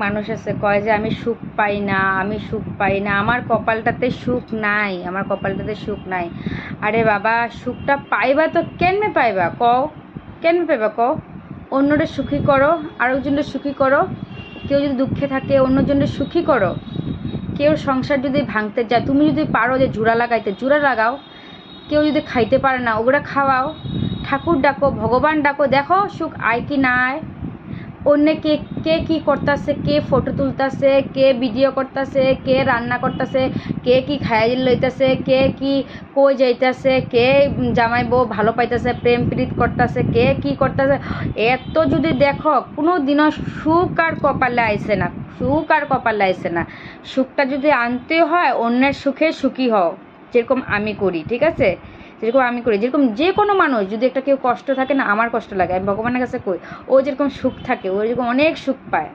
মানুষ আছে কয় যে আমি সুখ পাই না, আমি সুখ পাই না, আমার কপালটাতে সুখ নাই, আমার কপালটাতে সুখ নাই। আরে বাবা, সুখটা পাইবা তো কেমনে পাইবা কও, কেমনে পাইবা কও? অন্যরে সুখী করো, আরেকজনের সুখী করো। কেউ যদি দুঃখে থাকে অন্যজনের সুখী করো। কেউ সংসার যদি ভাঙতে যায়, তুমি যদি পারো যে জোড়া লাগাইতে, জোড়া লাগাও। কেউ যদি খাইতে পারে না, ওগুলা খাওয়াও। ঠাকুর ডাকো, ভগবান ডাকো, দেখো সুখ আয় কি না আয়। অন্য কে কে কী করতেছে, কে ফটো তুলতেছে, কে ভিডিও করতেছে, কে রান্না করতেছে, কে কী খাইয়ে লইতেছে, কে কী কই যাইতেছে, কে জামাই বউ ভালো পাইতেছে, প্রেম প্রীত করতেছে, কে কী করতেছে, এত যদি দেখো কোনো দিনও সুখ আর কপালে আইসে না, সুখ আর কপালে আইসে না। সুখটা যদি আনতে হয় অন্যের সুখে সুখী হও, যেরকম আমি করি, ঠিক আছে? যেরকম আমি করি, যেরকম যে কোনো মানুষ যদি একটা কেউ কষ্ট থাকে না, আমার কষ্ট লাগে, আমি ভগবানের কাছে কই ও যেরকম সুখ থাকে ও যেরকম অনেক সুখ পায়।